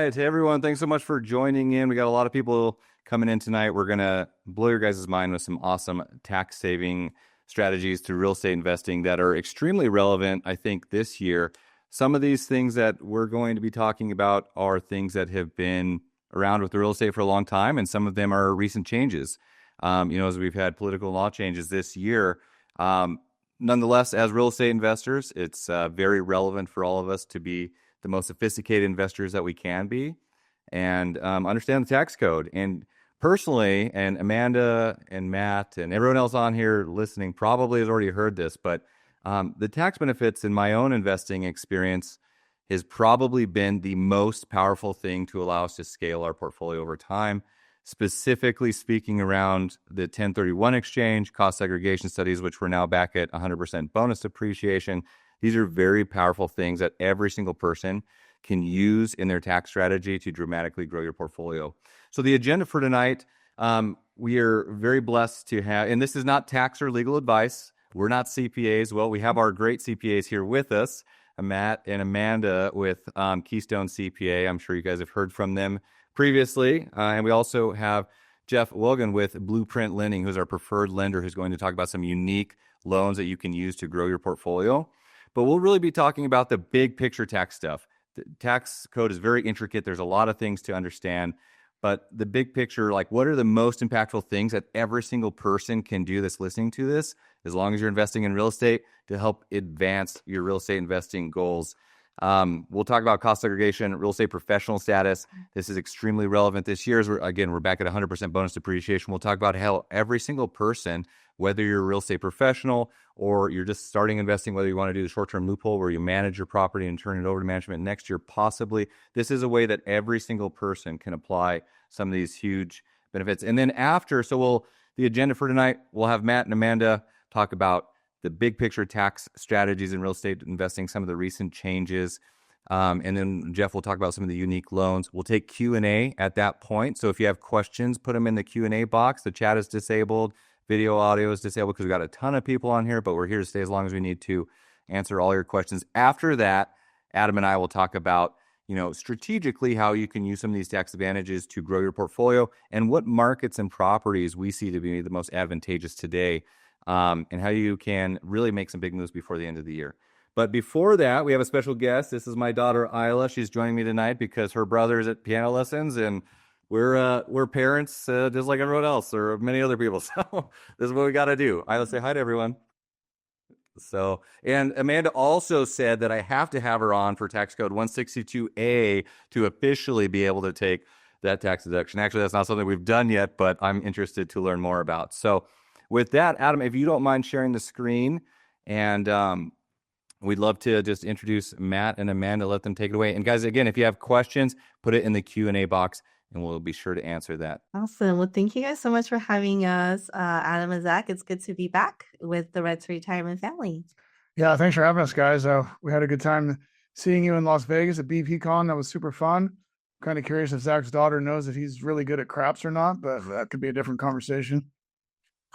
right, everyone. Thanks so much for joining in. We got a lot of people coming in tonight. We're going to blow your guys' mind with some awesome tax saving strategies to real estate investing that are extremely relevant, I think, this year. Some of these things that we're going to be talking about are things that have been around with real estate for a long time, and some of them are recent changes. As we've had political law changes this year. Nonetheless, as real estate investors, it's very relevant for all of us to be the most sophisticated investors that we can be and understand the tax code. And personally, and Amanda and Matt and everyone else on here listening probably has already heard this, but the tax benefits in my own investing experience has probably been the most powerful thing to allow us to scale our portfolio over time, specifically speaking around the 1031 exchange, cost segregation studies, which we're now back at 100% bonus depreciation. These are very powerful things that every single person can use in their tax strategy to dramatically grow your portfolio. So the agenda for tonight, we are very blessed to have, and this is not tax or legal advice. We're not CPAs. Well, we have our great CPAs here with us, Matt and Amanda with Keystone CPA. I'm sure you guys have heard from them previously. And we also have Jeff Welgan with Bluprint Lending, who's our preferred lender, who's going to talk about some unique loans that you can use to grow your portfolio. But we'll really be talking about the big picture tax stuff. The tax code is very intricate. There's a lot of things to understand. But the big picture, like what are the most impactful things that every single person can do that's listening to this, as long as you're investing in real estate, to help advance your real estate investing goals. We'll talk about cost segregation, real estate professional status. This is extremely relevant this year. We're back at 100% bonus depreciation. We'll talk about how every single person, whether you're a real estate professional or you're just starting investing, whether you want to do the short-term loophole where you manage your property and turn it over to management next year, possibly, this is a way that every single person can apply some of these huge benefits. And then the agenda for tonight, we'll have Matt and Amanda talk about the big picture tax strategies in real estate investing, some of the recent changes. And then Jeff will talk about some of the unique loans. We'll take Q&A at that point. So if you have questions, put them in the Q&A box. The chat is disabled. Video audio is disabled because we've got a ton of people on here, but we're here to stay as long as we need to answer all your questions. After that, Adam and I will talk about, strategically how you can use some of these tax advantages to grow your portfolio and what markets and properties we see to be the most advantageous today, and how you can really make some big moves before the end of the year. But before that, we have a special guest. This is my daughter, Isla. She's joining me tonight because her brother is at piano lessons, and we're parents just like everyone else or many other people. So this is what we got to do. Isla, say hi to everyone. So, and Amanda also said that I have to have her on for tax code 162A to officially be able to take that tax deduction. Actually, that's not something we've done yet, but I'm interested to learn more about. So with that, Adam, if you don't mind sharing the screen, and we'd love to just introduce Matt and Amanda, let them take it away. And guys, again, if you have questions, put it in the Q&A box, and we'll be sure to answer that. Awesome. Well, thank you guys so much for having us, Adam and Zach. It's good to be back with the Reds Retirement family. Yeah, thanks for having us, guys. We had a good time seeing you in Las Vegas at BPCon. That was super fun. Kind of curious if Zach's daughter knows that he's really good at craps or not, but that could be a different conversation.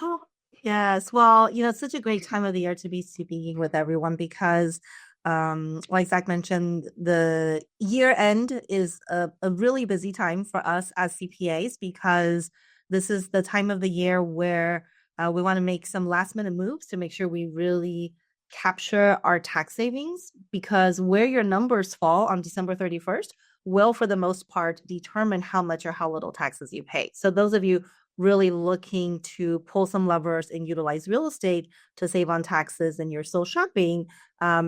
Oh, yes. Well, it's such a great time of the year to be speaking with everyone because like Zach mentioned, the year end is a really busy time for us as CPAs because this is the time of the year where we want to make some last minute moves to make sure we really capture our tax savings, because where your numbers fall on December 31st will, for the most part, determine how much or how little taxes you pay. So those of you really looking to pull some levers and utilize real estate to save on taxes and you're still shopping,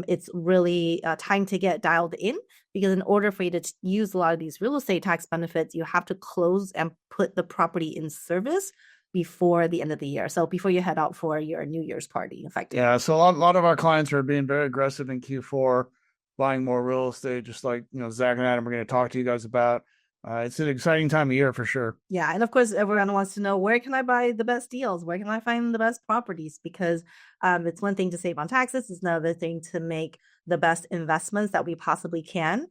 it's really time to get dialed in, because in order for you to use a lot of these real estate tax benefits, you have to close and put the property in service before the end of the year. So before you head out for your New Year's party, effectively. Yeah, so a lot of our clients are being very aggressive in Q4, buying more real estate, just like Zach and Adam are going to talk to you guys about. It's an exciting time of year for sure. Yeah. And of course, everyone wants to know, where can I buy the best deals? Where can I find the best properties? Because it's one thing to save on taxes. It's another thing to make the best investments that we possibly can.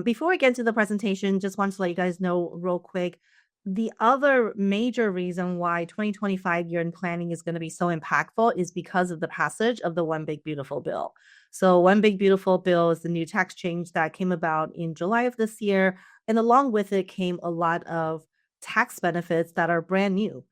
Before we get into the presentation, just want to let you guys know real quick, the other major reason why 2025 year-end planning is going to be so impactful is because of the passage of the One Big Beautiful Bill. So One Big Beautiful Bill is the new tax change that came about in July of this year. And along with it came a lot of tax benefits that are brand new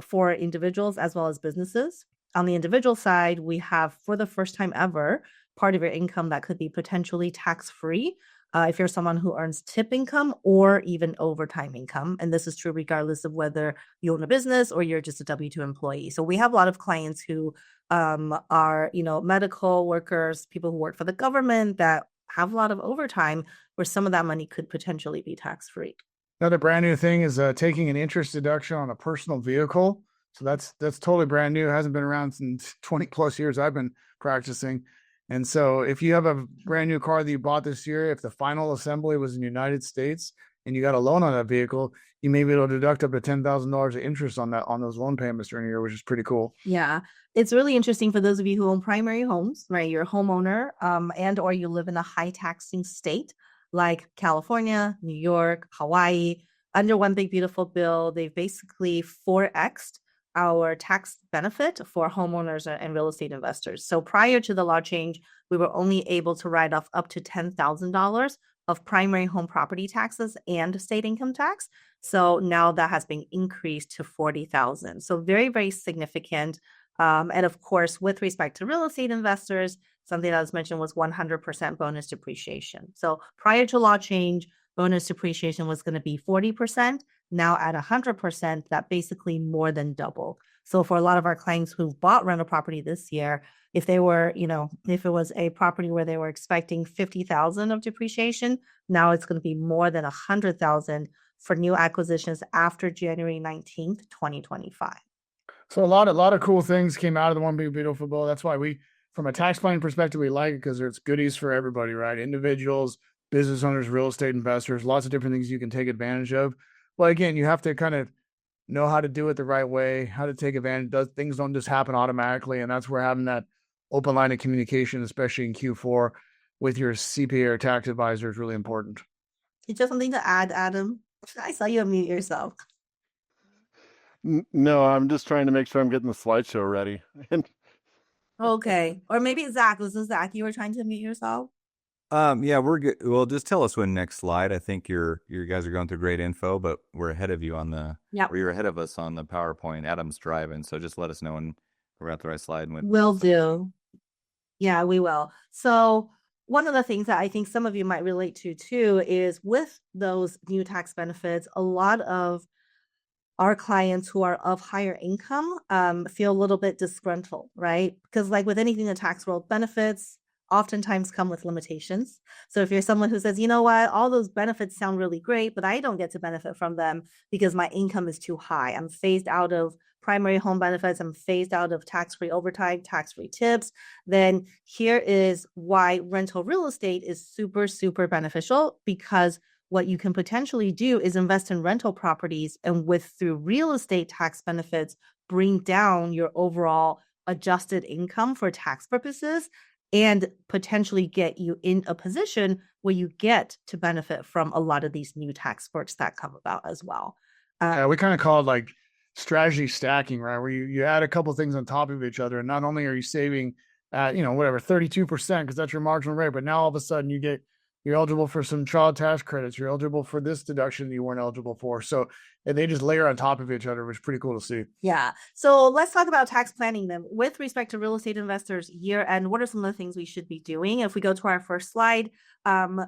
for individuals as well as businesses. On the individual side, we have, for the first time ever, part of your income that could be potentially tax-free if you're someone who earns tip income or even overtime income. And this is true regardless of whether you own a business or you're just a W-2 employee. So we have a lot of clients who are, medical workers, people who work for the government that have a lot of overtime where some of that money could potentially be tax-free. Another brand new thing is taking an interest deduction on a personal vehicle. So that's totally brand new. It hasn't been around since 20 plus years I've been practicing. And so if you have a brand new car that you bought this year, if the final assembly was in the United States and you got a loan on that vehicle, you may be able to deduct up to $10,000 of interest on those loan payments during the year, which is pretty cool. Yeah, it's really interesting for those of you who own primary homes, right? You're a homeowner and or you live in a high taxing state like California, New York, Hawaii. Under one big beautiful bill, they've basically 4x'd our tax benefit for homeowners and real estate investors. So prior to the law change, we were only able to write off up to $10,000 of primary home property taxes and state income tax. So now that has been increased to $40,000. So very, very significant. And of course, with respect to real estate investors, something that was mentioned was 100% bonus depreciation. So prior to law change, bonus depreciation was going to be 40%. Now at 100%, that basically more than double. So for a lot of our clients who've bought rental property this year, if they were, if it was a property where they were expecting 50,000 of depreciation, now it's going to be more than 100,000 for new acquisitions after January 19th, 2025. So a lot of cool things came out of the One Big Beautiful Bill. That's why from a tax planning perspective, we like it because there's goodies for everybody, right? Individuals, business owners, real estate investors, lots of different things you can take advantage of. Well, again, you have to kind of know how to do it the right way, how to take advantage. Things don't just happen automatically. And that's where having that open line of communication, especially in Q4 with your CPA or tax advisor, is really important. Is there something to add, Adam? I saw you unmute yourself. No, I'm just trying to make sure I'm getting the slideshow ready. Okay. Or maybe Zach. Was it Zach you were trying to mute yourself? Yeah, we're good. Well, just tell us when next slide. I think you guys are going through great info, but we're ahead of you or you're ahead of us on the PowerPoint. Adam's driving, so just let us know when we're at the right slide. Will do. Yeah, we will. So one of the things that I think some of you might relate to too is with those new tax benefits, a lot of our clients who are of higher income feel a little bit disgruntled, right? Because like with anything in the tax world, benefits oftentimes come with limitations. So if you're someone who says, you know what, all those benefits sound really great, but I don't get to benefit from them because my income is too high. I'm phased out of primary home benefits. I'm phased out of tax-free overtime, tax-free tips. Then here is why rental real estate is super, super beneficial, because what you can potentially do is invest in rental properties and through real estate tax benefits, bring down your overall adjusted income for tax purposes and potentially get you in a position where you get to benefit from a lot of these new tax perks that come about as well. We kind of call it like strategy stacking, right? Where you add a couple of things on top of each other, and not only are you saving at 32% because that's your marginal rate, but now all of a sudden you're eligible for some child tax credits. You're eligible for this deduction that you weren't eligible for. So and they just layer on top of each other, which is pretty cool to see. Yeah. So let's talk about tax planning then. With respect to real estate investors year end, what are some of the things we should be doing? If we go to our first slide,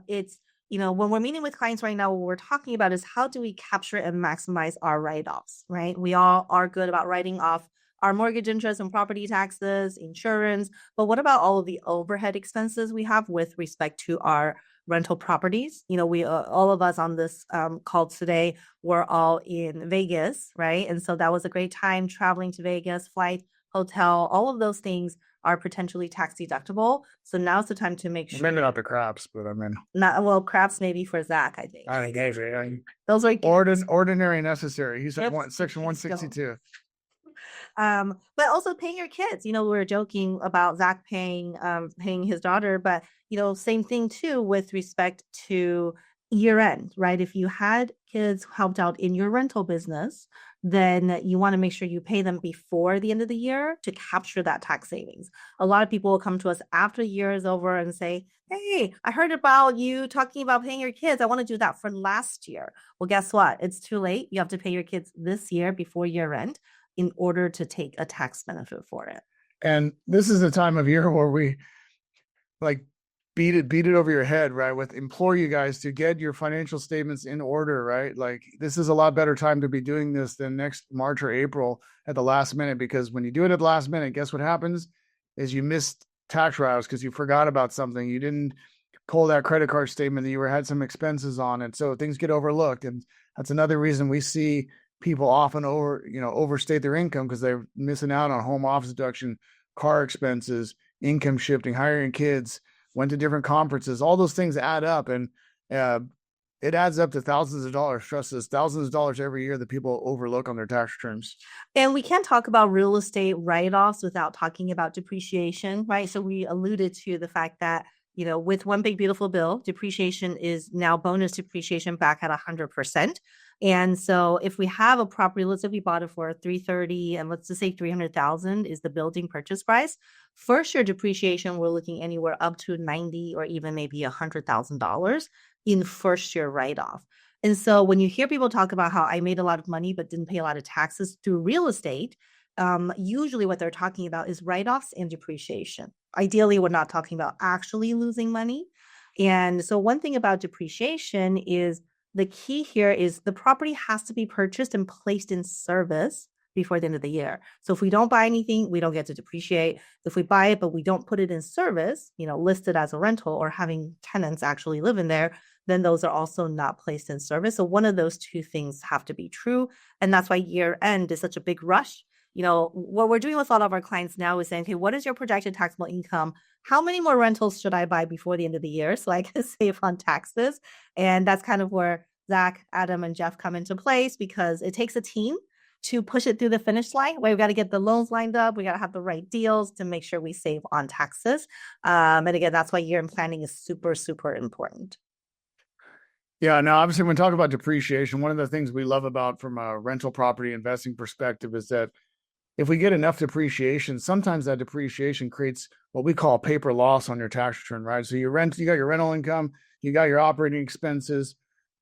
it's, when we're meeting with clients right now, what we're talking about is how do we capture and maximize our write-offs, right? We all are good about writing off our mortgage interest and property taxes, insurance, but what about all of the overhead expenses we have with respect to our rental properties? We all of us on this call today were all in Vegas, right? And so that was a great time traveling to Vegas, flight, hotel, all of those things are potentially tax deductible. So now's the time to make sure. Maybe not the craps, but craps maybe for Zach, I think. I think those are ordinary necessary. He's at section 162. But also paying your kids. We were joking about Zach paying his daughter, but same thing too with respect to year end, right? If you had kids helped out in your rental business, then you want to make sure you pay them before the end of the year to capture that tax savings. A lot of people will come to us after the year is over and say, hey, I heard about you talking about paying your kids. I want to do that for last year. Well, guess what? It's too late. You have to pay your kids this year before year end in order to take a tax benefit for it. And this is the time of year where we like beat it over your head, right? With implore you guys to get your financial statements in order, right? Like this is a lot better time to be doing this than next March or April at the last minute, because when you do it at the last minute, guess what happens is you missed tax write-offs because you forgot about something. You didn't pull that credit card statement that you had some expenses on it. So things get overlooked. And that's another reason we see people often overstate their income because they're missing out on home office deduction, car expenses, income shifting, hiring kids, went to different conferences. All those things add up, and it adds up to thousands of dollars. Trust us, thousands of dollars every year that people overlook on their tax returns. And we can't talk about real estate write-offs without talking about depreciation, right? So we alluded to the fact that, with One Big Beautiful Bill, depreciation is now bonus depreciation back at 100%. And so if we have a property, let's say we bought it for $330 and let's just say $300,000 is the building purchase price. First year depreciation, we're looking anywhere up to $90 or even maybe $100,000 in first year write-off. And so when you hear people talk about how I made a lot of money but didn't pay a lot of taxes through real estate, usually what they're talking about is write-offs and depreciation. Ideally, we're not talking about actually losing money. And so one thing about depreciation is the key here is the property has to be purchased and placed in service before the end of the year. So if we don't buy anything, we don't get to depreciate. If we buy it, but we don't put it in service, listed as a rental or having tenants actually live in there, then those are also not placed in service. So one of those two things have to be true. And that's why year end is such a big rush. What we're doing with a lot of our clients now is saying, okay, what is your projected taxable income? How many more rentals should I buy before the end of the year so I can save on taxes? And that's kind of where Zach, Adam, and Jeff come into place, because it takes a team to push it through the finish line. We've got to get the loans lined up. We got to have the right deals to make sure we save on taxes. And again, that's why year-end planning is super, super important. Yeah, now obviously when we talk about depreciation, one of the things we love about from a rental property investing perspective is that if we get enough depreciation, sometimes that depreciation creates what we call paper loss on your tax return, right? So you got your rental income, you got your operating expenses,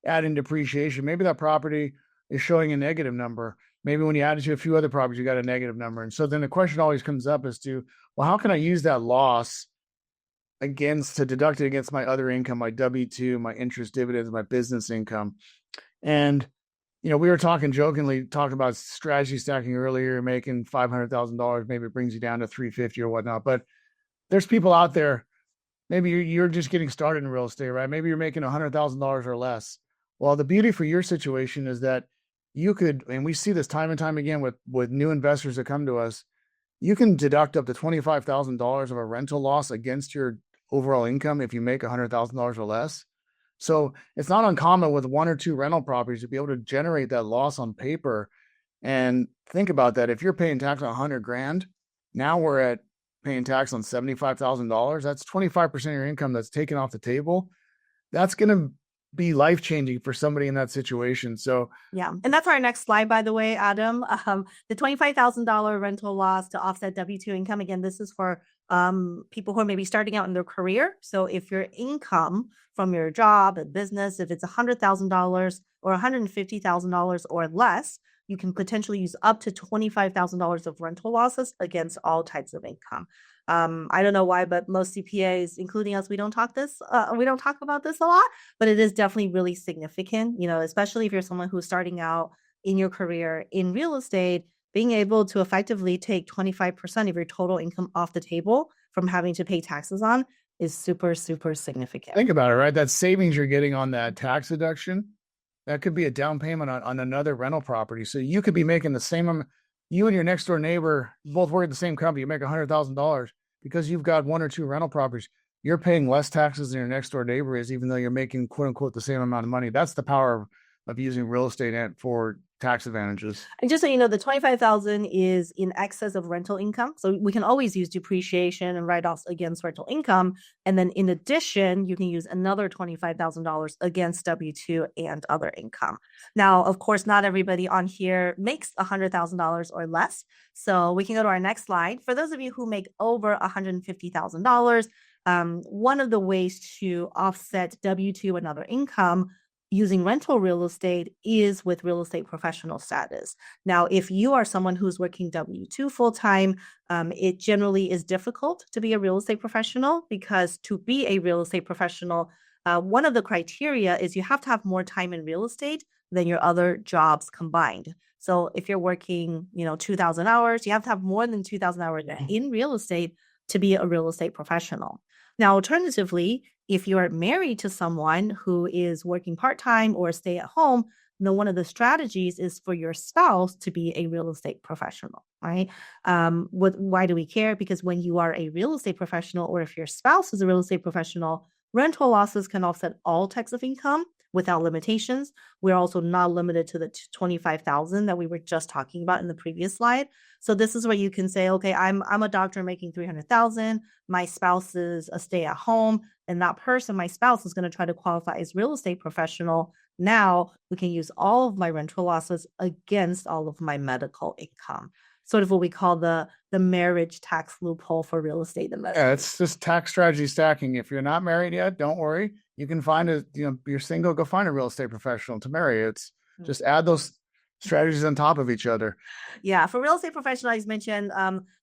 add in depreciation. Maybe that property is showing a negative number. Maybe when you add it to a few other properties, you got a negative number. And so then the question always comes up as to, well, how can I use that loss to deduct it against my other income, my W-2, my interest, dividends, my business income? And we were jokingly talking about strategy stacking earlier, making $500,000, maybe it brings you down to $350 or whatnot. But there's people out there, maybe you're just getting started in real estate, right? Maybe you're making $100,000 or less. Well, the beauty for your situation is that you could, and we see this time and time again with new investors that come to us, you can deduct up to $25,000 of a rental loss against your overall income if you make $100,000 or less. So it's not uncommon with one or two rental properties to be able to generate that loss on paper. And think about that. If you're paying tax on $100,000, now we're at paying tax on $75,000. That's 25% of your income that's taken off the table. That's going to be life-changing for somebody in that situation. So yeah. And that's our next slide, by the way, Adam. The $25,000 rental loss to offset W-2 income. Again, this is for people who are maybe starting out in their career. So if your income from your job and business, if it's $100,000 or $150,000 or less, you can potentially use up to $25,000 of rental losses against all types of income. I don't know why, but most CPAs, including us, we don't talk about this a lot, but it is definitely really significant, especially if you're someone who's starting out in your career in real estate. Being able to effectively take 25% of your total income off the table from having to pay taxes on is super, super significant. Think about it, right? That savings you're getting on that tax deduction, that could be a down payment on another rental property. So you could be making the same, you and your next door neighbor both work at the same company, you make $100,000 because you've got one or two rental properties. You're paying less taxes than your next door neighbor is, even though you're making quote unquote the same amount of money. That's the power of of using real estate for tax advantages. And just so you know, the 25,000 is in excess of rental income. So we can always use depreciation and write-offs against rental income. And then in addition, you can use another $25,000 against W-2 and other income. Now, of course, not everybody on here makes $100,000 or less. So we can go to our next slide. For those of you who make over $150,000, one of the ways to offset W-2 and other income using rental real estate is with real estate professional status. Now, if you are someone who's working W-2 full-time, it generally is difficult to be a real estate professional, because to be a real estate professional, one of the criteria is you have to have more time in real estate than your other jobs combined. So if you're working, 2,000 hours, you have to have more than 2,000 hours in real estate to be a real estate professional. Now, alternatively, if you are married to someone who is working part-time or stay at home, one of the strategies is for your spouse to be a real estate professional, right? Why do we care? Because when you are a real estate professional, or if your spouse is a real estate professional, rental losses can offset all types of income without limitations. We're also not limited to the 25,000 that we were just talking about in the previous slide. So this is where you can say, okay, I'm a doctor making 300,000. My spouse is a stay-at-home, and that person, my spouse, is going to try to qualify as real estate professional. Now we can use all of my rental losses against all of my medical income. Sort of what we call the marriage tax loophole for real estate investment. Yeah, it's just tax strategy stacking. If you're not married yet, don't worry. You can find you're single, go find a real estate professional to marry. It's just add those strategies on top of each other. Yeah, for real estate professional, as mentioned,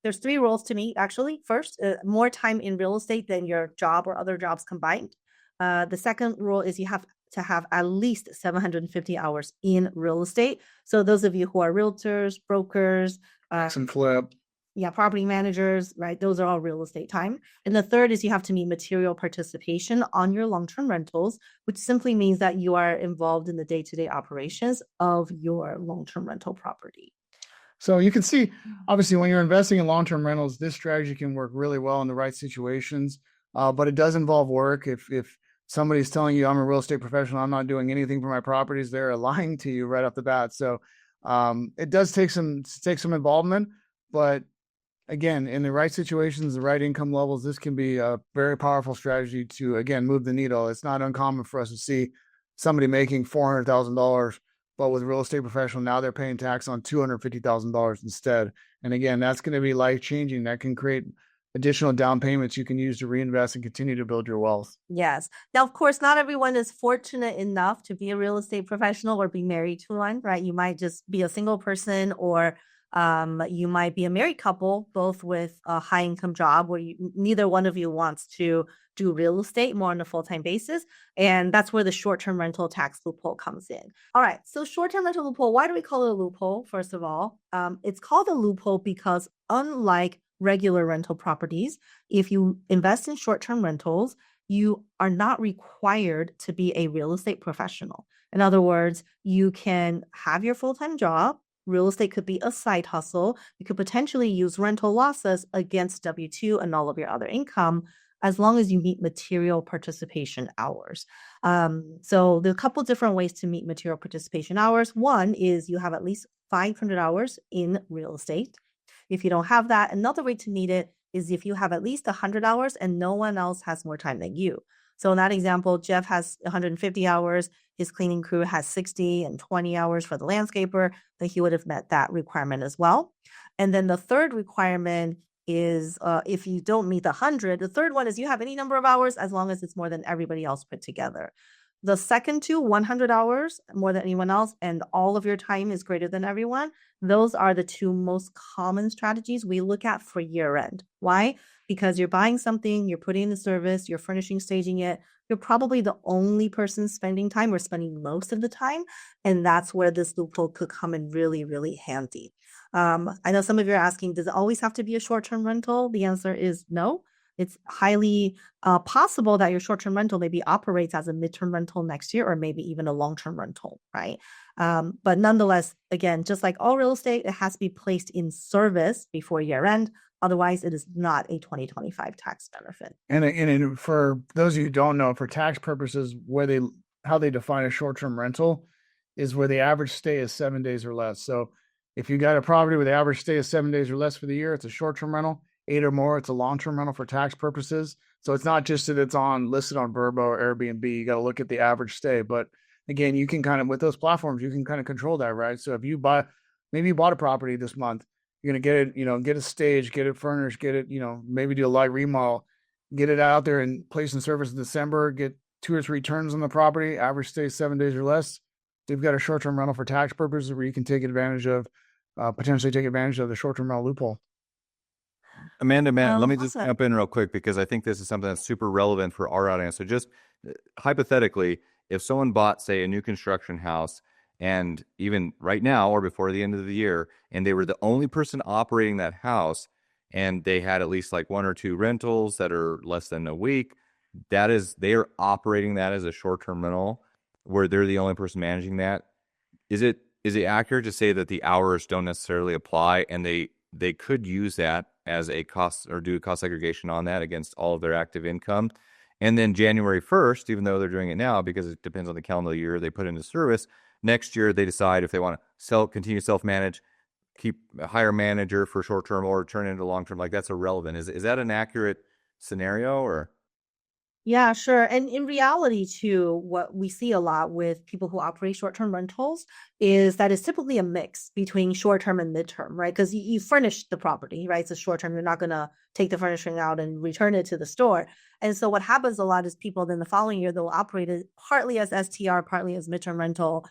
there's 3 rules to meet, actually. First, more time in real estate than your job or other jobs combined. The second rule is you have to have at least 750 hours in real estate. So those of you who are realtors, brokers, Some flip. yeah, property managers, right? Those are all real estate time. And the third is you have to meet material participation on your long-term rentals, which simply means that you are involved in the day-to-day operations of your long-term rental property. So you can see, obviously, when you're investing in long-term rentals, this strategy can work really well in the right situations, but it does involve work. If somebody's telling you, I'm a real estate professional, I'm not doing anything for my properties, they're lying to you right off the bat. So it does take some involvement, but again, in the right situations, the right income levels, this can be a very powerful strategy to, again, move the needle. It's not uncommon for us to see somebody making $400,000, but with a real estate professional, now they're paying tax on $250,000 instead. And again, that's going to be life-changing. That can create additional down payments you can use to reinvest and continue to build your wealth. Yes. Now, of course, not everyone is fortunate enough to be a real estate professional or be married to one, right? You might just be a single person, or you might be a married couple, both with a high income job where neither one of you wants to do real estate more on a full-time basis. And that's where the short-term rental tax loophole comes in. All right. So short-term rental loophole, why do we call it a loophole? First of all, it's called a loophole because unlike regular rental properties, if you invest in short-term rentals, you are not required to be a real estate professional. In other words, you can have your full-time job. Real estate could be a side hustle. You could potentially use rental losses against W-2 and all of your other income, as long as you meet material participation hours. So there are a couple different ways to meet material participation hours. One is you have at least 500 hours in real estate. If you don't have that, another way to meet it is if you have at least 100 hours and no one else has more time than you. So in that example, Jeff has 150 hours, his cleaning crew has 60 and 20 hours for the landscaper, then he would have met that requirement as well. And then the third requirement is if you don't meet the 100, the third one is you have any number of hours as long as it's more than everybody else put together. The second two, 100 hours, more than anyone else, and all of your time is greater than everyone, those are the two most common strategies we look at for year end. Why? Because you're buying something, you're putting in the service, you're furnishing, staging it. You're probably the only person spending time or spending most of the time. And that's where this loophole could come in really, really handy. I know some of you are asking, does it always have to be a short-term rental? The answer is no. It's highly possible that your short-term rental maybe operates as a midterm rental next year, or maybe even a long-term rental, right? But nonetheless, again, just like all real estate, it has to be placed in service before year end. Otherwise, it is not a 2025 tax benefit. And for those of you who don't know, for tax purposes, how they define a short-term rental is where the average stay is 7 days or less. So if you got a property where the average stay is 7 days or less for the year, it's a short-term rental. 8 or more, it's a long-term rental for tax purposes. So it's not just that it's listed on Vrbo or Airbnb. You got to look at the average stay. But again, you can kind of, with those platforms, you can kind of control that, right? So if you maybe you bought a property this month, you're going to get it, get a stage, get it furnished, get it, maybe do a light remodel, get it out there and place in service in December, get 2 or 3 turns on the property, average stay 7 days or less. They've got a short-term rental for tax purposes where you can potentially take advantage of the short-term rental loophole. Amanda, Matt, let me just Awesome. jump in real quick because I think this is something that's super relevant for our audience. So just hypothetically, if someone bought, say, a new construction house, and even right now or before the end of the year, and they were the only person operating that house, and they had at least like 1 or 2 rentals that are less than a week, they are operating that as a short-term rental where they're the only person managing that. Is it accurate to say that the hours don't necessarily apply, and they could use that as a cost or do cost segregation on that against all of their active income? And then January 1st, even though they're doing it now because it depends on the calendar year they put into service, next year they decide if they want to continue self-manage, keep a hire manager for short-term or turn it into long-term. Like, that's irrelevant. Is that an accurate scenario? Or Yeah, sure. And in reality, too, what we see a lot with people who operate short-term rentals is that it's typically a mix between short-term and midterm, right? Because you furnish the property, right? It's a short-term. You're not going to take the furnishing out and return it to the store. And so what happens a lot is people then the following year, they'll operate it partly as STR, partly as midterm rental,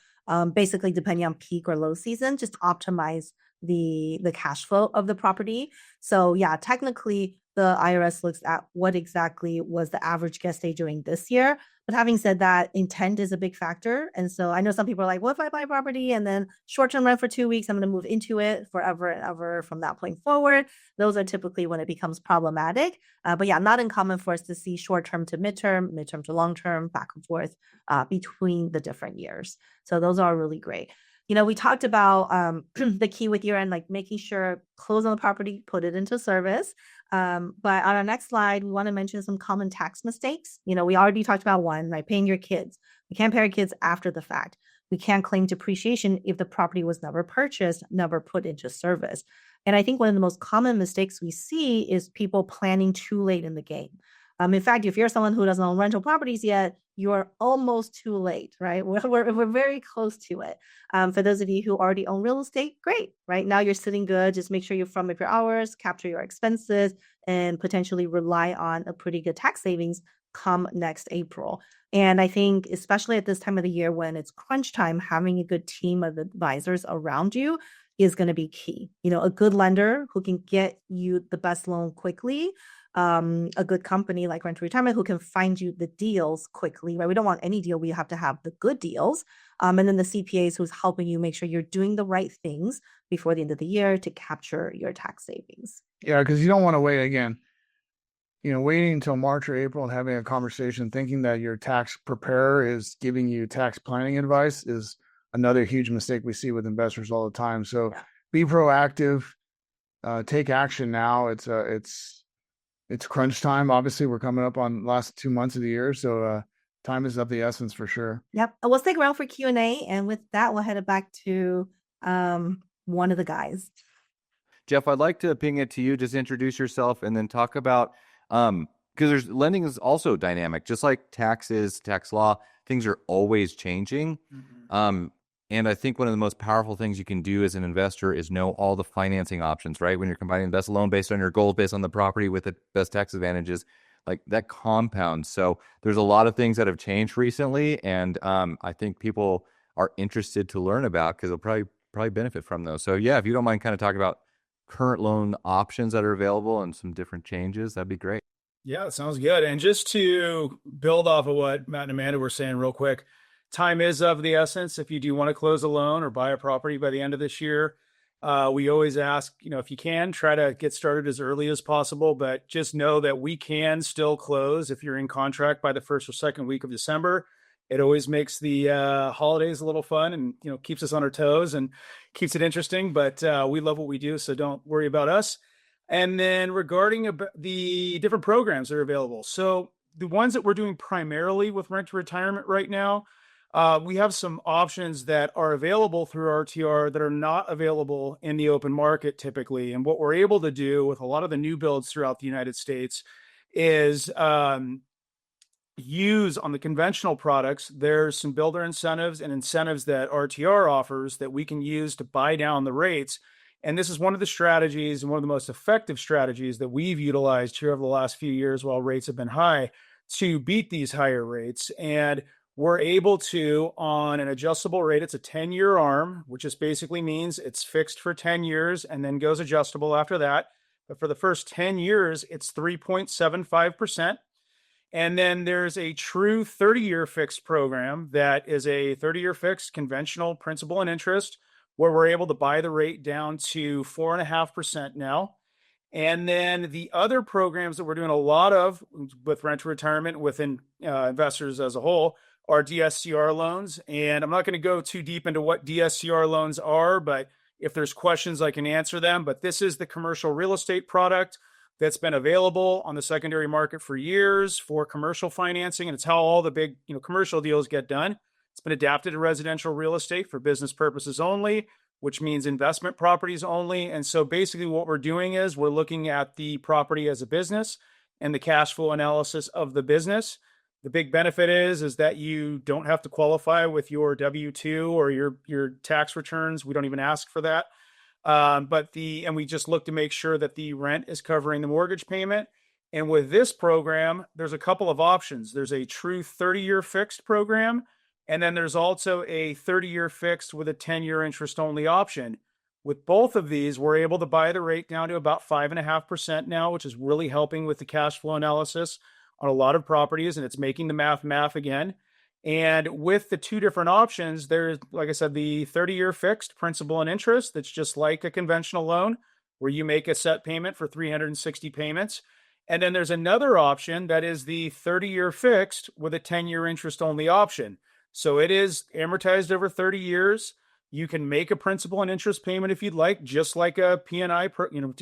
basically depending on peak or low season, just to optimize the cash flow of the property. So yeah, technically the IRS looks at what exactly was the average guest stay during this year. But having said that, intent is a big factor. And so I know some people are like, well, if I buy property and then short-term rent for 2 weeks, I'm going to move into it forever and ever from that point forward. Those are typically when it becomes problematic. But yeah, not uncommon for us to see short-term to midterm, midterm to long-term, back and forth between the different years. So those are really great. We talked about the key with year end, like making sure close on the property, put it into service. But on our next slide, we want to mention some common tax mistakes. We already talked about one, right? Paying your kids. We can't pay our kids after the fact. We can't claim depreciation if the property was never purchased, never put into service. And I think one of the most common mistakes we see is people planning too late in the game. In fact, if you're someone who doesn't own rental properties yet, you're almost too late, right? We're very close to it. For those of you who already own real estate, great, right? Now you're sitting good. Just make sure you firm up your hours, capture your expenses, and potentially rely on a pretty good tax savings come next April. And I think, especially at this time of the year when it's crunch time, having a good team of advisors around you is going to be key. A good lender who can get you the best loan quickly, a good company like Rent to Retirement who can find you the deals quickly, right? We don't want any deal. We have to have the good deals. And then the CPAs who's helping you make sure you're doing the right things before the end of the year to capture your tax savings. Yeah, because you don't want to wait again. Waiting until March or April and having a conversation thinking that your tax preparer is giving you tax planning advice is another huge mistake we see with investors all the time. So be proactive, take action now. It's crunch time. Obviously, we're coming up on the last 2 months of the year. So time is of the essence for sure. Yep. We'll stick around for Q&A. And with that, we'll head it back to one of the guys. Jeff, I'd like to ping it to you. Just introduce yourself and then talk about, because lending is also dynamic, just like taxes, tax law, things are always changing. Mm-hmm. And I think one of the most powerful things you can do as an investor is know all the financing options, right? When you're combining the best loan based on your goals, based on the property with the best tax advantages, like that compounds. So there's a lot of things that have changed recently, and I think people are interested to learn about because they'll probably benefit from those. So yeah, if you don't mind kind of talking about current loan options that are available and some different changes, that'd be great. Yeah, that sounds good. And just to build off of what Matt and Amanda were saying real quick, time is of the essence. If you do want to close a loan or buy a property by the end of this year, we always ask, if you can, try to get started as early as possible, but just know that we can still close if you're in contract by the first or second week of December. It always makes the holidays a little fun and, keeps us on our toes and keeps it interesting, but we love what we do, so don't worry about us. And then regarding the different programs that are available. So the ones that we're doing primarily with Rent to Retirement right now, we have some options that are available through RTR that are not available in the open market typically. And what we're able to do with a lot of the new builds throughout the United States is use on the conventional products, there's some builder incentives and incentives that RTR offers that we can use to buy down the rates. And this is one of the strategies and one of the most effective strategies that we've utilized here over the last few years while rates have been high to beat these higher rates. And we're able to, on an adjustable rate, it's a 10-year ARM, which just basically means it's fixed for 10 years and then goes adjustable after that. But for the first 10 years, it's 3.75%. And then there's a true 30-year fixed program that is a 30-year fixed conventional principal and interest, where we're able to buy the rate down to 4.5% now. And then the other programs that we're doing a lot of with rent to retirement within investors as a whole are DSCR loans. And I'm not going to go too deep into what DSCR loans are, but if there's questions, I can answer them. But this is the commercial real estate product that's been available on the secondary market for years for commercial financing. And it's how all the big, commercial deals get done. It's been adapted to residential real estate for business purposes only, which means investment properties only. And so basically what we're doing is we're looking at the property as a business and the cash flow analysis of the business. The big benefit is that you don't have to qualify with your W-2 or your tax returns. We don't even ask for that. And we just look to make sure that the rent is covering the mortgage payment. And with this program, there's a couple of options. There's a true 30-year fixed program. And then there's also a 30-year fixed with a 10-year interest only option. With both of these, we're able to buy the rate down to about 5.5% now, which is really helping with the cash flow analysis on a lot of properties. And it's making the math again. And with the two different options, there's, like I said, the 30-year fixed principal and interest. That's just like a conventional loan where you make a set payment for 360 payments. And then there's another option that is the 30-year fixed with a 10-year interest only option. So it is amortized over 30 years. You can make a principal and interest payment if you'd like, just like a P&I,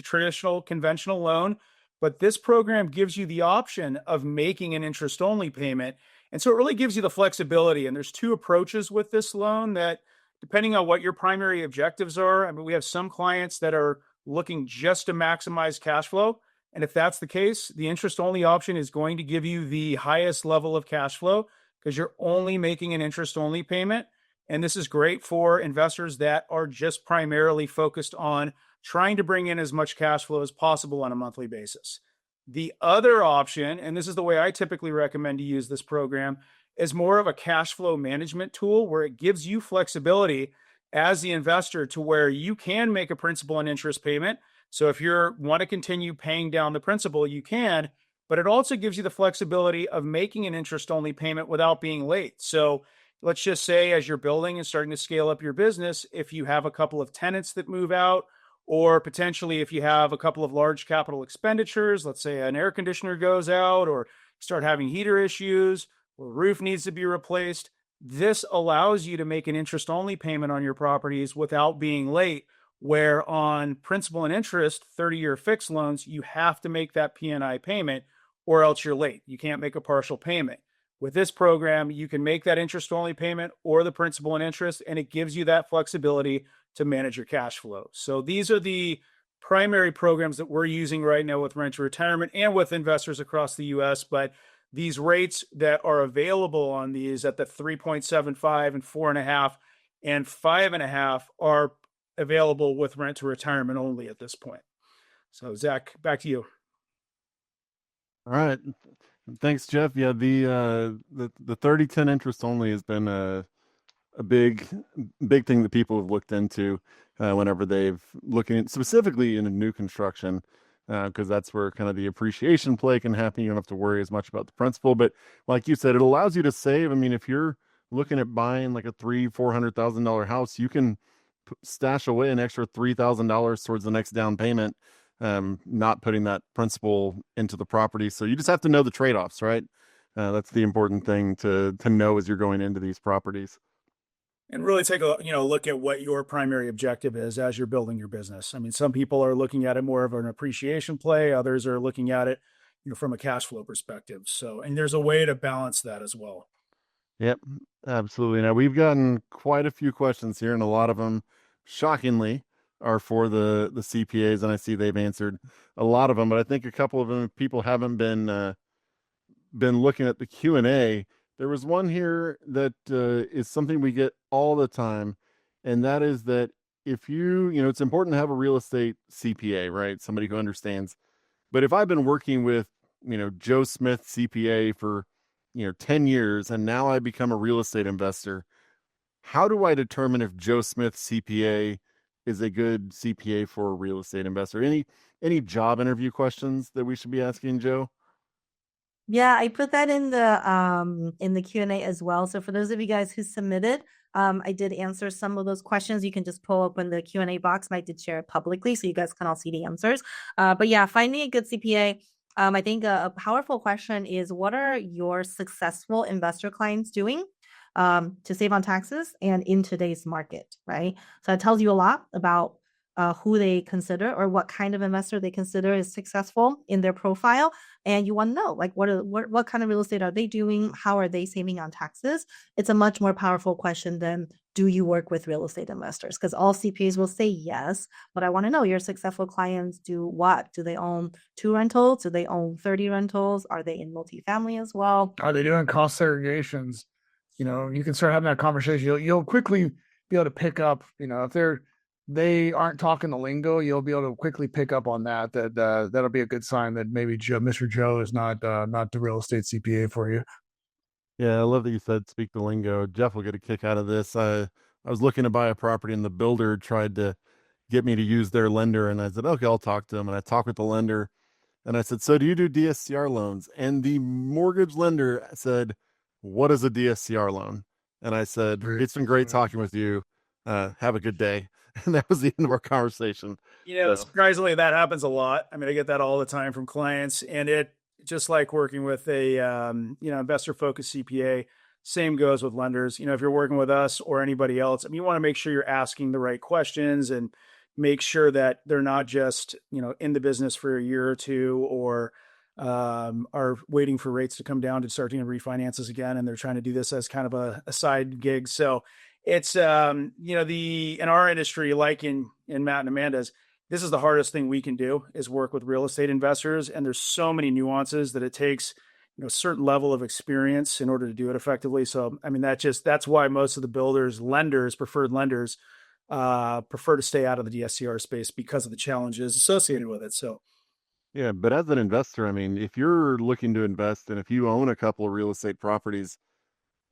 traditional conventional loan. But this program gives you the option of making an interest only payment. And so it really gives you the flexibility. And there's two approaches with this loan that, depending on what your primary objectives are, we have some clients that are looking just to maximize cash flow. And if that's the case, the interest only option is going to give you the highest level of cash flow because you're only making an interest only payment. And this is great for investors that are just primarily focused on trying to bring in as much cash flow as possible on a monthly basis. The other option, and this is the way I typically recommend to use this program, is more of a cash flow management tool where it gives you flexibility as the investor to where you can make a principal and interest payment. So if you want to continue paying down the principal, you can, but it also gives you the flexibility of making an interest only payment without being late. So let's just say as you're building and starting to scale up your business, if you have a couple of tenants that move out, or potentially if you have a couple of large capital expenditures, let's say an air conditioner goes out or start having heater issues or roof needs to be replaced, this allows you to make an interest only payment on your properties without being late, where on principal and interest 30-year fixed loans, you have to make that P&I payment or else you're late. You can't make a partial payment. With this program, you can make that interest only payment or the principal and interest, and it gives you that flexibility to manage your cash flow. So these are the primary programs that we're using right now with rent to retirement and with investors across the US. But these rates that are available on these at the 3.75 and 4.5 and 5.5 are available with rent to retirement only at this point. So Zach, back to you. All right. Thanks, Jeff. Yeah, the 30-10 interest only has been a big thing that people have looked into whenever they've looking at, specifically in a new construction, because that's where kind of the appreciation play can happen. You don't have to worry as much about the principal, but like you said, it allows you to save. If you're looking at buying like a $400,000 house, you can stash away an extra $3,000 towards the next down payment, not putting that principal into the property. So you just have to know the trade-offs, right? That's the important thing to know as you're going into these properties. And really take a look at what your primary objective is as you're building your business. Some people are looking at it more of an appreciation play. Others are looking at it, from a cash flow perspective. So, and there's a way to balance that as well. Yep, absolutely. Now we've gotten quite a few questions here, and a lot of them, shockingly, are for the CPAs, and I see they've answered a lot of them. But I think a couple of them people haven't been looking at the Q&A. There was one here that is something we get all the time, and that is that if it's important to have a real estate CPA, right? Somebody who understands. But if I've been working with, Joe Smith CPA for, 10 years, and now I become a real estate investor, how do I determine if Joe Smith CPA is a good CPA for a real estate investor? Any job interview questions that we should be asking Joe? Yeah, I put that in the Q&A as well. So for those of you guys who submitted, I did answer some of those questions. You can just pull up in the Q&A box, and I did share it publicly so you guys can all see the answers. But yeah, finding a good CPA. I think a powerful question is, what are your successful investor clients doing to save on taxes and in today's market, right? So it tells you a lot about who they consider or what kind of investor they consider is successful in their profile. And you want to know, like, what kind of real estate are they doing? How are they saving on taxes? It's a much more powerful question than, do you work with real estate investors? Because all CPAs will say yes, but I want to know, your successful clients do what? Do they own 2 rentals? Do they own 30 rentals? Are they in multifamily as well? Are they doing cost segregations? You can start having that conversation. You'll quickly be able to pick up, if they aren't talking the lingo, you'll be able to quickly pick up on that. That'll be a good sign that maybe Mr. Joe is not the real estate CPA for you. Yeah, I love that you said speak the lingo. Jeff will get a kick out of this. I was looking to buy a property, and the builder tried to get me to use their lender, and I said, okay, I'll talk to him. And I talked with the lender, and I said, so do you do DSCR loans? And the mortgage lender said, what is a DSCR loan? And I said, it's been great talking with you. Have a good day. And that was the end of our conversation. Surprisingly, that happens a lot. I mean, I get that all the time from clients, and it just like working with a investor focused CPA. Same goes with lenders. If you're working with us or anybody else, I mean, you want to make sure you're asking the right questions and make sure that they're not just in the business for a year or two, or are waiting for rates to come down to start doing refinances again, and they're trying to do this as kind of a side gig. So it's in our industry, like in Matt and Amanda's, this is the hardest thing we can do, is work with real estate investors. And there's so many nuances that it takes, a certain level of experience in order to do it effectively. So, I mean, that's why most of the preferred lenders, prefer to stay out of the DSCR space, because of the challenges associated with it. So, yeah, but as an investor, I mean, if you're looking to invest and if you own a couple of real estate properties,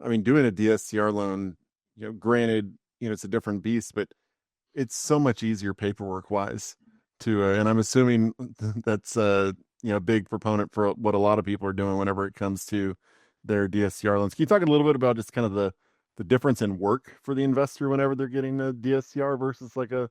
I mean, doing a DSCR loan, granted, it's a different beast, but it's so much easier paperwork wise to, and I'm assuming that's a big proponent for what a lot of people are doing whenever it comes to their DSCR loans. Can you talk a little bit about just kind of the difference in work for the investor whenever they're getting a DSCR versus like a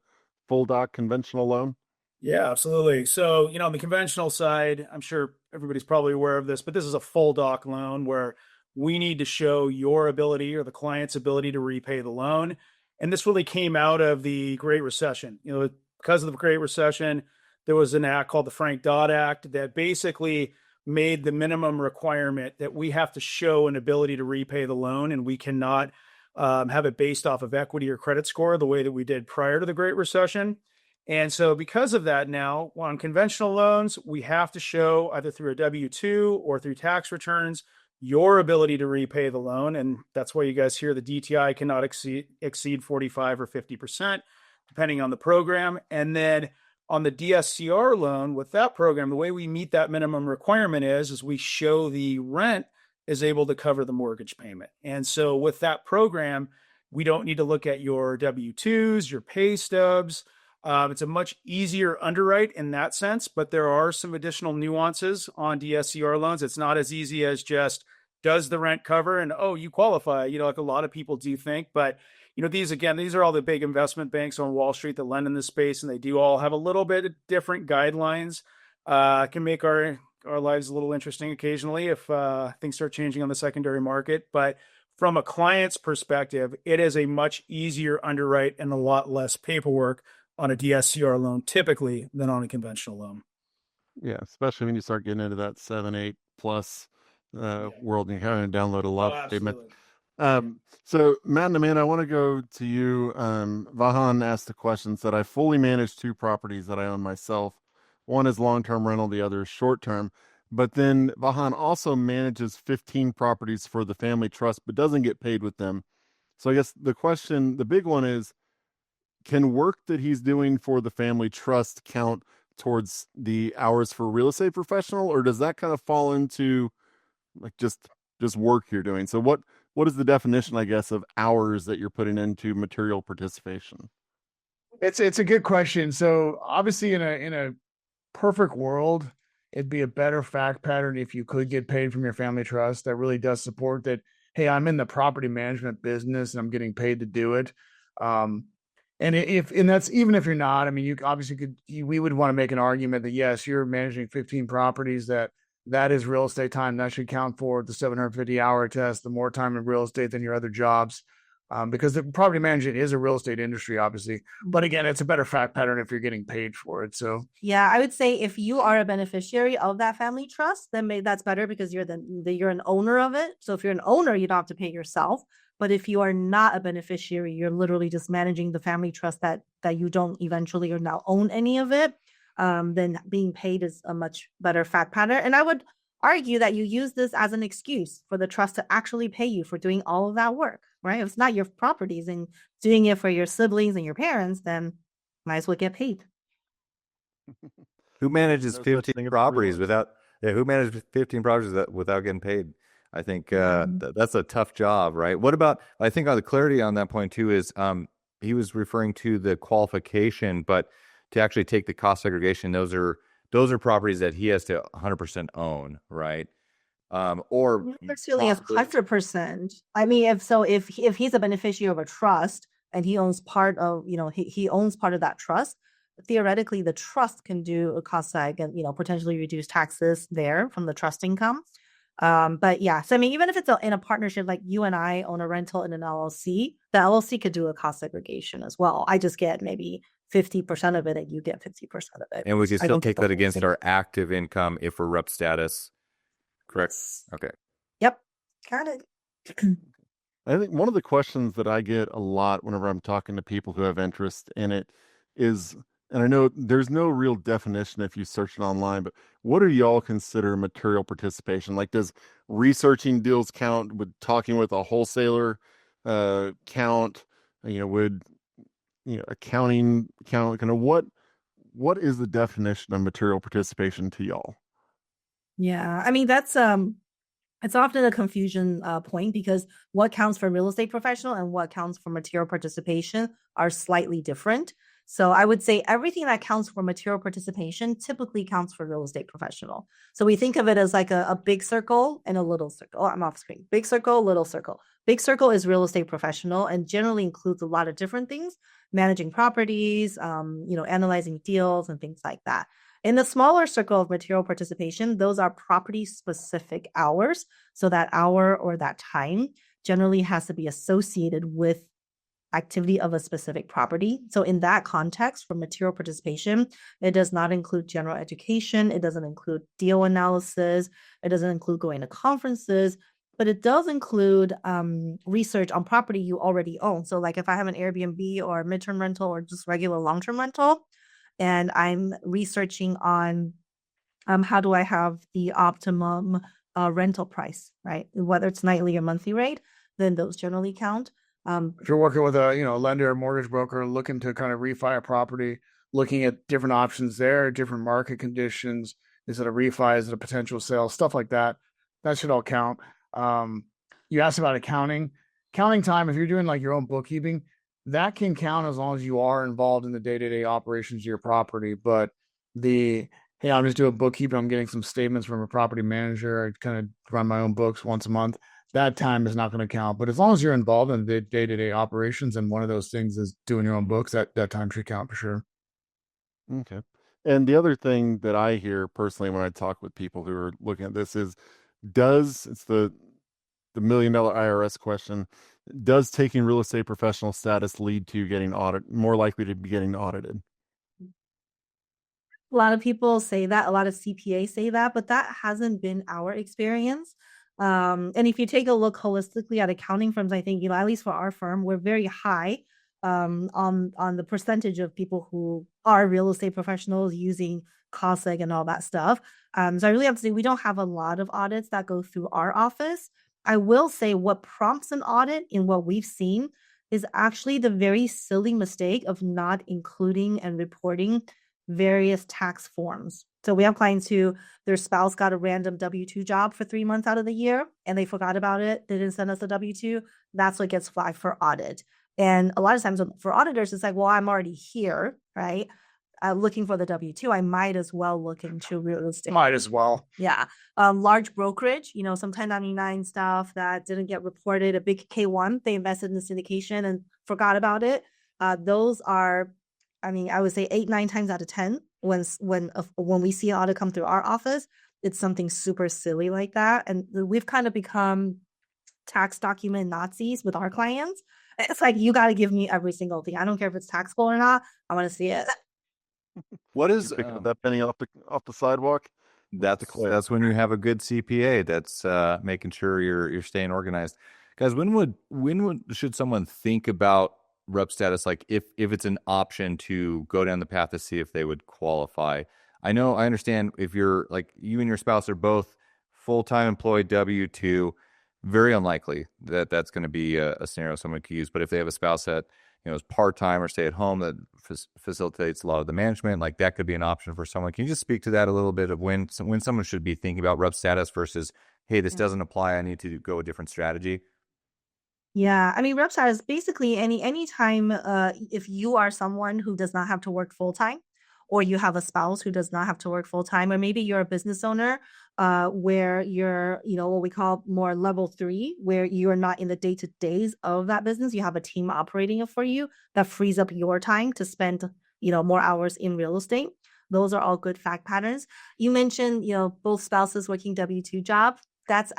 full doc conventional loan? yeah, absolutely. So, on the conventional side, I'm sure everybody's probably aware of this, but this is a full doc loan where we need to show your ability or the client's ability to repay the loan. And this really came out of the Great Recession. Because of the Great Recession, there was an act called the Frank-Dodd Act that basically made the minimum requirement that we have to show an ability to repay the loan, and we cannot have it based off of equity or credit score the way that we did prior to the Great Recession. And so because of that, now on conventional loans, we have to show either through a W-2 or through tax returns your ability to repay the loan. And that's why you guys hear the DTI cannot exceed 45 or 50%, depending on the program. And then on the DSCR loan, with that program, the way we meet that minimum requirement is we show the rent is able to cover the mortgage payment. And so with that program, we don't need to look at your W-2s, your pay stubs. It's a much easier underwrite in that sense, but there are some additional nuances on DSCR loans. It's not as easy as just, does the rent cover? And, oh, you qualify, like a lot of people do think. But, these are all the big investment banks on Wall Street that lend in this space, and they do all have a little bit of different guidelines. Can make our lives a little interesting occasionally if things start changing on the secondary market. But from a client's perspective, it is a much easier underwrite and a lot less paperwork on a DSCR loan typically than on a conventional loan. Yeah, especially when you start getting into that 7, 8 plus world, and you kind of download a lot of statement. So Matt and Amanda, I want to go to you. Vahan asked the question, said I fully manage 2 properties that I own myself. One is long-term rental, the other is short-term. But then Vahan also manages 15 properties for the family trust, but doesn't get paid with them. So I guess the question, the big one is, can work that he's doing for the family trust count towards the hours for real estate professional, or does that kind of fall into like just work you're doing? So what is the definition, I guess, of hours that you're putting into material participation? It's a good question. So obviously in a perfect world, it'd be a better fact pattern if you could get paid from your family trust. That really does support that. Hey, I'm in the property management business and I'm getting paid to do it. And that's even if you're not, I mean, you obviously we would want to make an argument that yes, you're managing 15 properties, that is real estate time. That should count for the 750-hour test, the more time in real estate than your other jobs. Because the property management is a real estate industry, obviously. But again, it's a better fact pattern if you're getting paid for it. So Yeah, I would say if you are a beneficiary of that family trust, then that's better because you're you're an owner of it. So if you're an owner, you don't have to pay yourself. But if you are not a beneficiary, you're literally just managing the family trust that you don't eventually or now own any of it. Then being paid is a much better fact pattern. And I would argue that you use this as an excuse for the trust to actually pay you for doing all of that work, right? If it's not your properties and doing it for your siblings and your parents, then might as well get paid. Who manages No such 15 thing as properties freelance. without, yeah, who manages 15 properties without getting paid? I think that's a tough job, right? What about, I think on the clarity on that point too is he was referring to the qualification, but to actually take the cost segregation, those are properties that he has to 100% own, right? Or Not necessarily as possibly 100%. I mean, if he's a beneficiary of a trust and he owns part of, he owns part of that trust, theoretically the trust can do a cost seg and, potentially reduce taxes there from the trust income. But yeah, so I mean, even if it's in a partnership, like you and I own a rental in an LLC, the LLC could do a cost segregation as well. I just get maybe 50% of it and you get 50% of it. and we can I still don't get take the that whole against thing. our active income if we're rep status, correct? Yes. Okay. Yep. Got it. I think one of the questions that I get a lot whenever I'm talking to people who have interest in it is, and I know there's no real definition if you search it online, but what do y'all consider material participation? Like, does researching deals count? Would talking with a wholesaler count? Would accounting count? Kind of what is the definition of material participation to y'all? Yeah, I mean that's it's often a confusion point because what counts for real estate professional and what counts for material participation are slightly different. So I would say everything that counts for material participation typically counts for real estate professional. So we think of it as like a big circle and a little circle. Oh, I'm off screen. Big circle, little circle. Big circle is real estate professional and generally includes a lot of different things, managing properties, analyzing deals and things like that. In the smaller circle of material participation, those are property specific hours. So that hour or that time generally has to be associated with activity of a specific property. So in that context, for material participation, it does not include general education. It doesn't include deal analysis. It doesn't include going to conferences, but it does include research on property you already own. So like if I have an Airbnb or midterm rental or just regular long-term rental, and I'm researching on how do I have the optimum rental price, right? Whether it's nightly or monthly rate, then those generally count. if you're working with a lender or mortgage broker looking to kind of refi a property, looking at different options there, different market conditions, is it a refi, is it a potential sale, stuff like that, that should all count. You asked about accounting time. If you're doing like your own bookkeeping, that can count as long as you are involved in the day-to-day operations of your property. But hey, I'm just doing bookkeeping, I'm getting some statements from a property manager, I kind of run my own books once a month, that time is not going to count. But as long as you're involved in the day-to-day operations and one of those things is doing your own books, that time should count for sure. Okay. And the other thing that I hear personally when I talk with people who are looking at this is, it's the $1 million IRS question, does taking real estate professional status lead to getting more likely to be getting audited? A lot of people say that, a lot of CPAs say that, but that hasn't been our experience. And if you take a look holistically at accounting firms, I think, at least for our firm, we're very high on the percentage of people who are real estate professionals using COSEG and all that stuff. So I really have to say we don't have a lot of audits that go through our office. I will say what prompts an audit in what we've seen is actually the very silly mistake of not including and reporting various tax forms. So we have clients who their spouse got a random W-2 job for 3 months out of the year and they forgot about it. They didn't send us a W-2. That's what gets flagged for audit. And a lot of times for auditors, it's like, well, I'm already here, right? Looking for the W-2, I might as well look into real estate. Might as well. Yeah. Large brokerage, some 1099 stuff that didn't get reported, a big K1, they invested in the syndication and forgot about it. Those are, I would say 8, 9 times out of 10, when we see an audit come through our office, it's something super silly like that. And we've kind of become tax document Nazis with our clients. It's like, you got to give me every single thing. I don't care if it's taxable or not. I want to see it. What is Picking up that penny off the sidewalk? that's when you have a good CPA that's making sure you're staying organized. Guys, when should someone think about rep status? Like if it's an option to go down the path to see if they would qualify. I understand if you're like you and your spouse are both full-time employed W-2, very unlikely that that's going to be a scenario someone could use. But if they have a spouse that is part-time or stay at home that facilitates a lot of the management, like that could be an option for someone. Can you just speak to that a little bit of when someone should be thinking about rep status versus, hey, this doesn't apply, I need to go a different strategy? Yeah, rep status basically any time if you are someone who does not have to work full time, or you have a spouse who does not have to work full time, or maybe you're a business owner where you're, what we call more level 3, where you're not in the day-to-days of that business. You have a team operating it for you that frees up your time to spend, more hours in real estate. Those are all good fact patterns. You mentioned, both spouses working W-2 job. That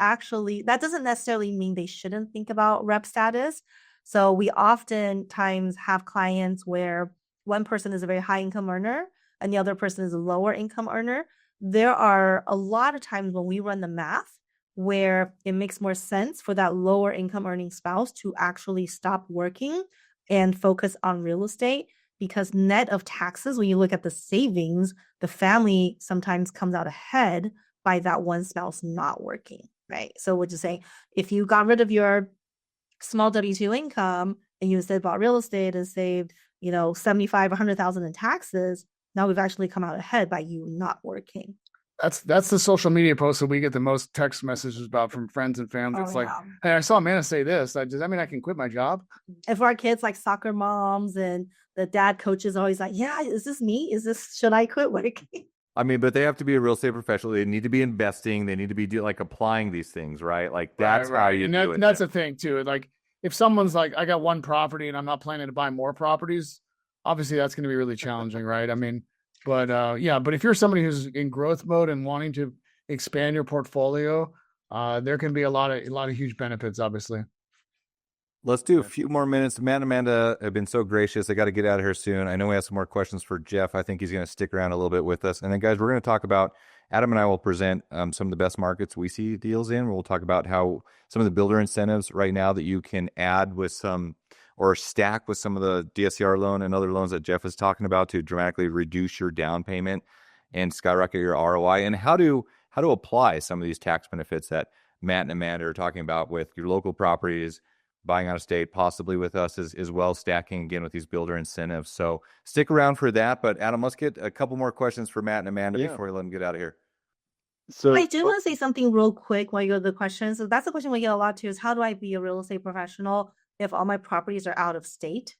doesn't necessarily mean they shouldn't think about rep status. So we oftentimes have clients where one person is a very high income earner and the other person is a lower income earner. There are a lot of times when we run the math where it makes more sense for that lower income earning spouse to actually stop working and focus on real estate, because net of taxes, when you look at the savings, the family sometimes comes out ahead by that one spouse not working, right? So we're just saying, if you got rid of your small W-2 income and you instead bought real estate and saved, 75, 100,000 in taxes, now we've actually come out ahead by you not working. That's the social media post that we get the most text messages about from friends and family. It's like, hey, I saw Amanda say this. Does that mean I can quit my job? And for our kids, like soccer moms and the dad coaches always like, yeah, is this me? Should I quit working? But they have to be a real estate professional. They need to be investing. They need to be applying these things, right? Like that's right. how you do it. And that's the thing too. Like if someone's like, I got one property and I'm not planning to buy more properties, obviously that's going to be really challenging, right? But if you're somebody who's in growth mode and wanting to expand your portfolio, there can be a lot of huge benefits, obviously. Let's do a few more minutes. Matt and Amanda have been so gracious. I got to get out of here soon. I know we have some more questions for Jeff. I think he's going to stick around a little bit with us. And then, guys, we're going to talk about, Adam and I will present some of the best markets we see deals in. We'll talk about how some of the builder incentives right now that you can add with some or stack with some of the DSCR loan and other loans that Jeff is talking about to dramatically reduce your down payment and skyrocket your ROI, and how to apply some of these tax benefits that Matt and Amanda are talking about with your local properties, buying out of state, possibly with us as well, stacking again with these builder incentives. So stick around for that. But Adam, let's get a couple more questions for Matt and Amanda before we let them get out of here. So I do want to say something real quick while you go to the questions. So that's a question we get a lot too, is how do I be a real estate professional if all my properties are out of state?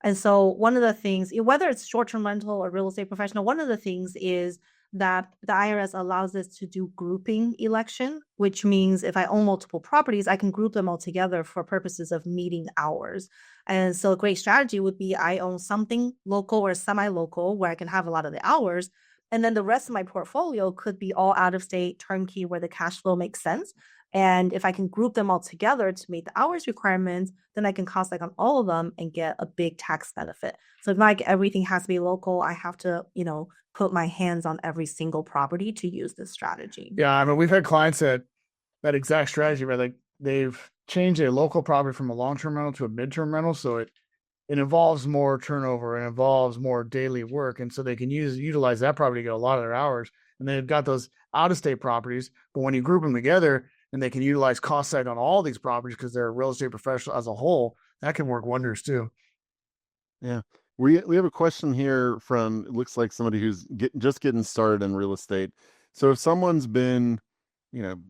And so one of the things, whether it's short-term rental or real estate professional, one of the things is that the IRS allows us to do grouping election, which means if I own multiple properties, I can group them all together for purposes of meeting hours. And so a great strategy would be I own something local or semi-local where I can have a lot of the hours. And then the rest of my portfolio could be all out of state, turnkey, where the cash flow makes sense. And if I can group them all together to meet the hours requirements, then I can cost on all of them and get a big tax benefit. So it's not like everything has to be local. I have to, put my hands on every single property to use this strategy. Yeah, we've had clients that that exact strategy, right? Like they've changed a local property from a long-term rental to a midterm rental. So it involves more turnover and involves more daily work. And so they can utilize that property to get a lot of their hours. And they've got those out-of-state properties. But when you group them together and they can utilize cost seg on all these properties because they're a real estate professional as a whole, that can work wonders too. Yeah. We have a question here from, it looks like somebody who's just getting started in real estate. So if someone's been,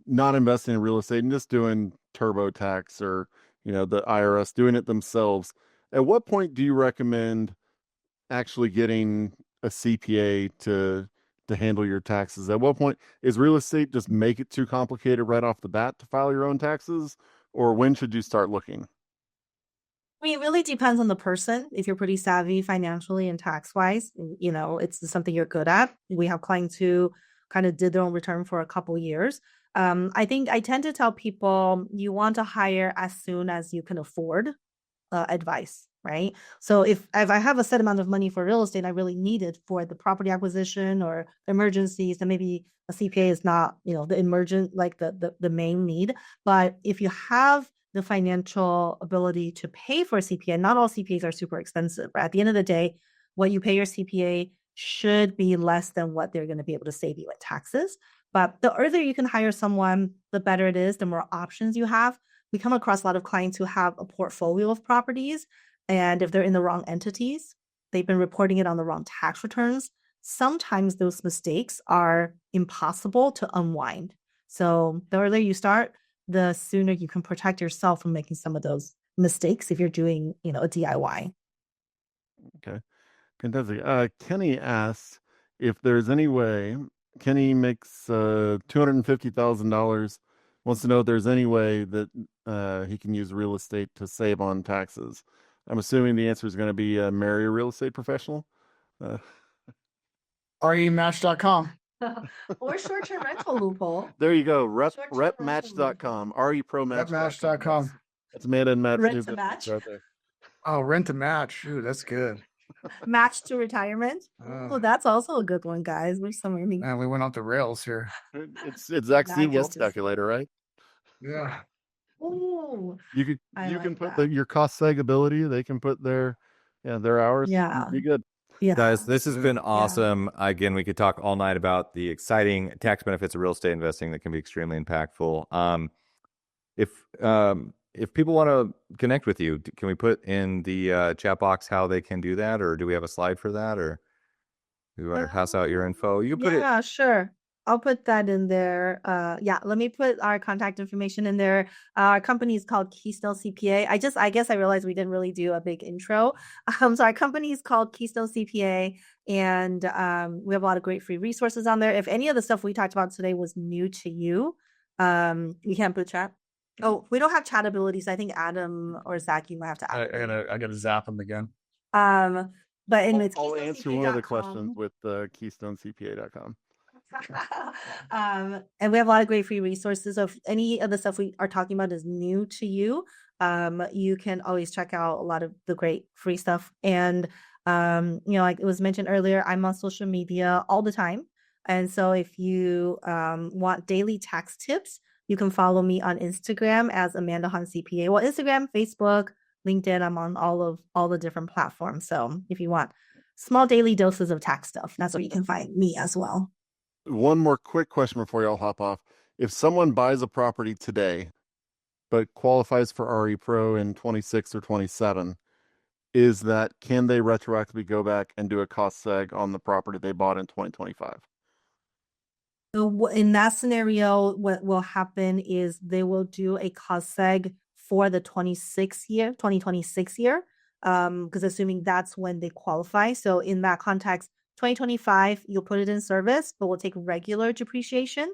not investing in real estate and just doing TurboTax or, the IRS, doing it themselves, at what point do you recommend actually getting a CPA to handle your taxes? At what point is real estate just make it too complicated right off the bat to file your own taxes? Or when should you start looking? I mean, it really depends on the person. If you're pretty savvy financially and tax wise, it's something you're good at. We have clients who kind of did their own return for a couple years. I think I tend to tell people you want to hire as soon as you can afford advice, right? So if I have a set amount of money for real estate, I really need it for the property acquisition or emergencies, then maybe a CPA is not, the emergent, like the main need. But if you have the financial ability to pay for a CPA, not all CPAs are super expensive, right? At the end of the day, what you pay your CPA should be less than what they're going to be able to save you in taxes. But the earlier you can hire someone, the better it is, the more options you have. We come across a lot of clients who have a portfolio of properties, and if they're in the wrong entities, they've been reporting it on the wrong tax returns. Sometimes those mistakes are impossible to unwind. So the earlier you start, the sooner you can protect yourself from making some of those mistakes if you're doing, a DIY. Okay. Fantastic. Kenny asks if there's any way, Kenny makes $250,000, wants to know if there's any way that he can use real estate to save on taxes. I'm assuming the answer is going to be marry a real estate professional. REmatch.com. Or short-term rental loophole. There you go. Short-term Repmatch.com. REPromatch.com. That's Amanda and Matt's Rent new to business match. right there. Oh, rent to match. Ooh, that's good. Match to retirement. Oh, that's also a good one, guys. We're somewhere. Man, we went off the rails here. It's actually Not wealth just- calculator, right? Yeah. Ooh, You I can like put that. your cost seg ability. They can put their hours. Yeah. Be good. Yeah. Guys, this has been awesome. Again, we could talk all night about the exciting tax benefits of real estate investing that can be extremely impactful. If people want to connect with you, can we put in the chat box how they can do that, or do we have a slide for that, or do you want to pass out your info? You put it. Yeah, sure. I'll put that in there. Let me put our contact information in there. Our company is called Keystone CPA. I guess I realized we didn't really do a big intro. So our company is called Keystone CPA, and we have a lot of great free resources on there. If any of the stuff we talked about today was new to you, you can't put chat. Oh, we don't have chat abilities. I think Adam or Zach, you might have to I activate. gotta zap them again. But anyway, I'll answer one of the KeystoneCPA.com. questions with KeystoneCPA.com. And we have a lot of great free resources. So if any of the stuff we are talking about is new to you, you can always check out a lot of the great free stuff. And like it was mentioned earlier, I'm on social media all the time. And so if you want daily tax tips, you can follow me on Instagram as Amanda Han CPA. Well, Instagram, Facebook, LinkedIn, I'm on all the different platforms. So if you want small daily doses of tax stuff, that's where you can find me as well. One more quick question before y'all hop off. If someone buys a property today, but qualifies for RE Pro in 26 or 27, can they retroactively go back and do a cost seg on the property they bought in 2025? So in that scenario, what will happen is they will do a cost seg for the 2026 year, because assuming that's when they qualify. So in that context, 2025, you'll put it in service, but we'll take regular depreciation.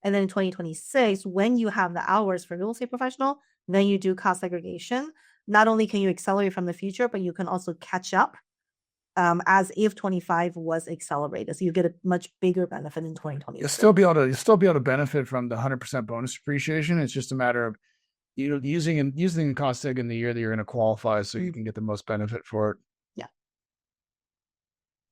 And then in 2026, when you have the hours for real estate professional, then you do cost segregation. Not only can you accelerate from the future, but you can also catch up as if 25 was accelerated. So you get a much bigger benefit in 2020. You'll still be able to benefit from the 100% bonus depreciation. It's just a matter of using cost seg in the year that you're going to qualify, so you can get the most benefit for it. Yeah.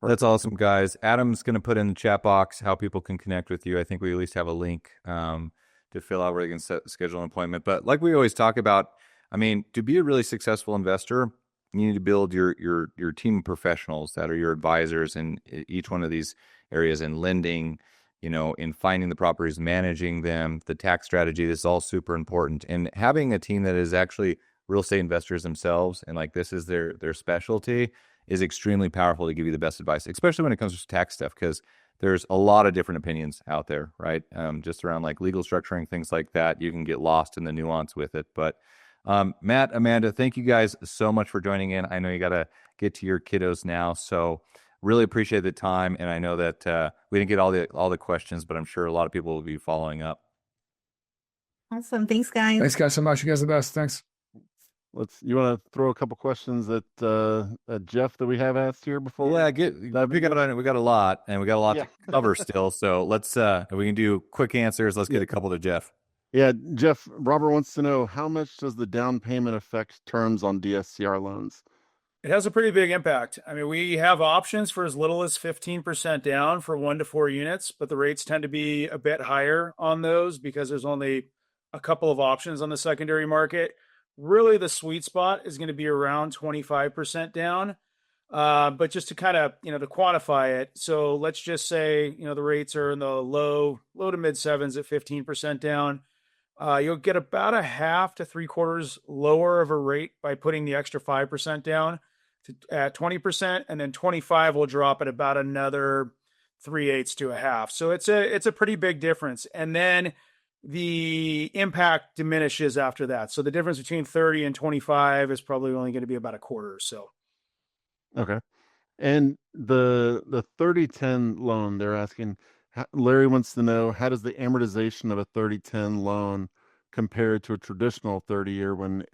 That's awesome, guys. Adam's going to put in the chat box how people can connect with you. I think we at least have a link to to fill out where they can schedule an appointment. But like we always talk about, I mean, to be a really successful investor, you need to build your team of professionals that are your advisors in each one of these areas, in lending, in finding the properties, managing them, the tax strategy. This is all super important. And having a team that is actually real estate investors themselves and like this is their specialty is extremely powerful to give you the best advice, especially when it comes to tax stuff, because there's a lot of different opinions out there, right? Just around like legal structuring, things like that. You can get lost in the nuance with it. But Matt, Amanda, thank you guys so much for joining in. I know you got to get to your kiddos now, so really appreciate the time. And I know that we didn't get all the questions, but I'm sure a lot of people will be following up. Awesome. Thanks, guys. Thanks, guys, so much. You guys are the best. Thanks. You want to throw a couple questions at Jeff that we have asked here before? Yeah, we got a lot, and we got a lot to cover still. So let's we can do quick answers. Let's get a couple to Jeff. Yeah, Jeff, Robert wants to know, how much does the down payment affect terms on DSCR loans? It has a pretty big impact. I mean, we have options for as little as 15% down for 1 to 4 units, but the rates tend to be a bit higher on those because there's only a couple of options on the secondary market. Really, the sweet spot is going to be around 25% down. But just to kind of, to quantify it. So let's just say, the rates are in the low to mid 7s at 15% down. You'll get about a half to 3/4 lower of a rate by putting the extra 5% down at 20%. And then 25 will drop at about another 3/8 to a half. So it's a pretty big difference. And then the impact diminishes after that. So the difference between 30 and 25 is probably only going to be about a quarter or so. Okay. And the 30-10 loan, they're asking, Larry wants to know, how does the amortization of a 30-10 loan compare to a traditional 30-year when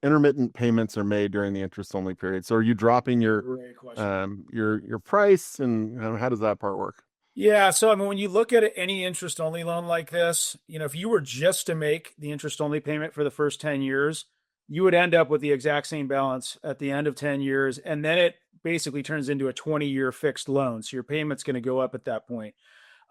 intermittent payments are made during the interest-only period? So are you dropping your price, and how does that part work? Yeah. So, I mean, when you look at any interest-only loan like this, if you were just to make the interest-only payment for the first 10 years, you would end up with the exact same balance at the end of 10 years. And then it basically turns into a 20-year fixed loan. So your payment's going to go up at that point.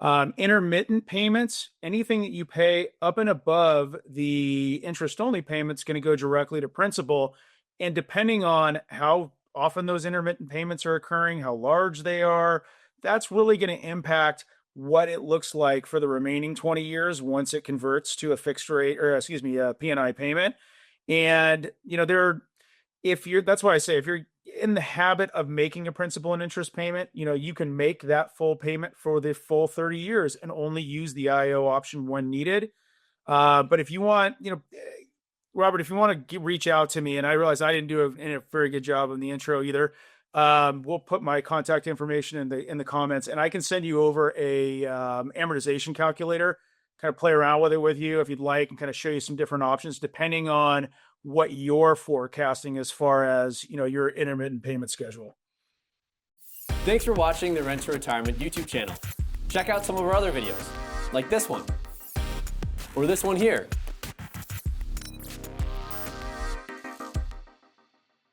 Intermittent payments, anything that you pay up and above the interest-only payment's going to go directly to principal. And depending on how often those intermittent payments are occurring, how large they are, that's really going to impact what it looks like for the remaining 20 years once it converts to a fixed rate, or a P&I payment. And, that's why I say, if you're in the habit of making a principal and interest payment, you can make that full payment for the full 30 years and only use the IO option when needed. But if you want, Robert, if you want to reach out to me, and I realize I didn't do a very good job in the intro either, we'll put my contact information in the comments, and I can send you over a amortization calculator, kind of play around with you if you'd like, and kind of show you some different options depending on what you're forecasting as far as, your intermittent payment schedule. Thanks for watching the Rent to Retirement YouTube channel. Check out some of our other videos, like this one, or this one here.